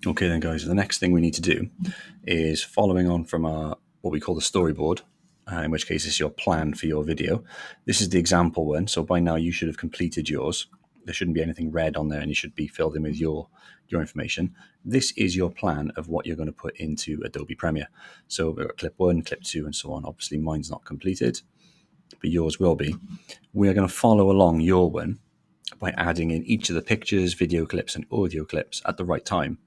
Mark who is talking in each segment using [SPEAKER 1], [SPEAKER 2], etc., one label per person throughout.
[SPEAKER 1] Okay then guys, the next thing we need to do is following on from our what we call the storyboard, in which case it's your plan for your video. This is the example one, so by now you should have completed yours. There shouldn't be anything red on there and you should be filled in with your information. This is your plan of what you're going to put into Adobe Premiere. So we've got clip 1, clip 2 and so on. Obviously mine's not completed, but yours will be. We are going to follow along your one by adding in each of the pictures, video clips and audio clips at the right time.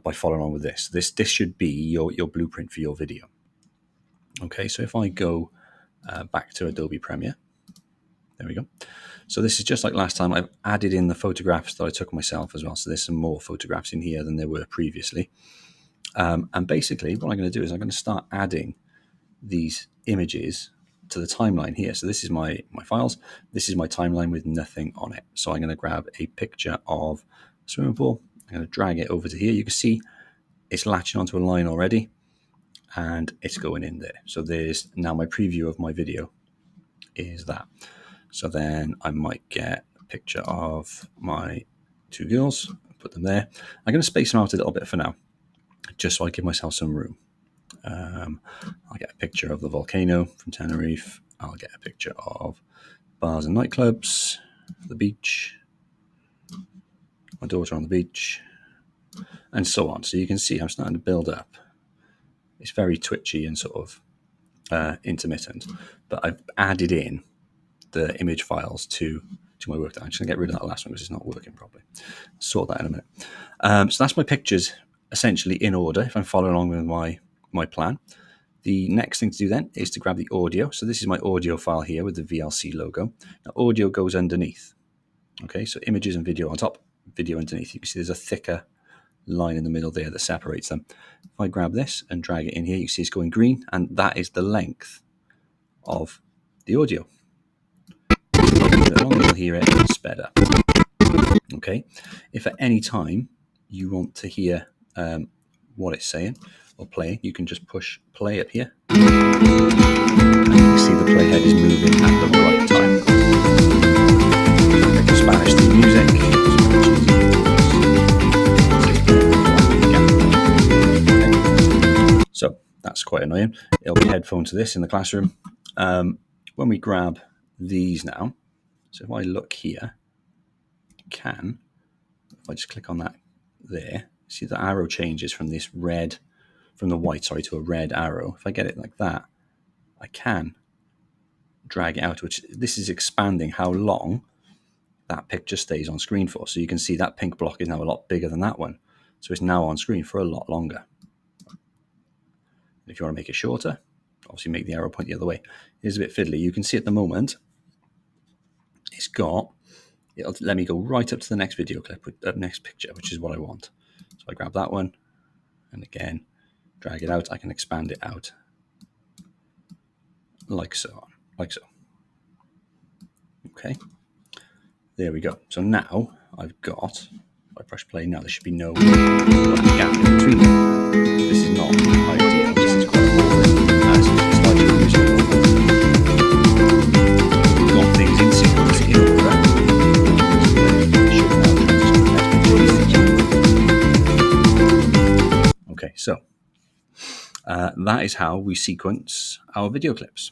[SPEAKER 1] By following on with this. This should be your blueprint for your video. Okay, so if I go back to Adobe Premiere, there we go. So this is just like last time. I've added in the photographs that I took myself as well. So there's some more photographs in here than there were previously. And basically what I'm going to do is I'm going to start adding these images to the timeline here. So this is my files. This is my timeline with nothing on it. So I'm going to grab a picture of a swimming pool. I'm going to drag it over to here. You can see it's latching onto a line already and it's going in there. So there's now my preview of my video is that. So then I might get a picture of my two girls, put them there. I'm going to space them out a little bit for now, just so I give myself some room. I'll get a picture of the volcano from Tenerife. I'll get a picture of bars and nightclubs, the beach, my daughter on the beach, and so on. So you can see I'm starting to build up. It's very twitchy and sort of intermittent, but I've added in the image files to my work. I'm just going to get rid of that last one because it's not working properly. Sort that in a minute. So that's my pictures essentially in order if I'm following along with my plan. The next thing to do then is to grab the audio. So this is my audio file here with the VLC logo. Now audio goes underneath. Okay, so images and video on top, video underneath. You can see there's a thicker line in the middle there that separates them. If I grab this and drag it in here, you can see it's going green, and that is the length of the audio. The longer you'll hear it, it's sped up. Okay, if at any time you want to hear what it's saying or playing, you can just push play up here. And you can see the playhead is moving at the right time. Like Spanish theme music. So that's quite annoying. It'll be headphone to this in the classroom. When we grab these now, so if I look here, if I just click on that there, see the arrow changes from this red, from the white, sorry, to a red arrow. If I get it like that, I can drag it out, which this is expanding how long that picture stays on screen for. So you can see that pink block is now a lot bigger than that one. So it's now on screen for a lot longer. If you want to make it shorter, obviously make the arrow point the other way. It is a bit fiddly. You can see at the moment, it'll let me go right up to the next video clip, next picture, which is what I want. So I grab that one, and again, drag it out. I can expand it out like so, like so. Okay, there we go. So now I've got, if I press play now, there should be no gap in between them. This is not ideal. This is quite boring. As you can start your music, we've got things in sequence in order. Okay, so that is how we sequence our video clips.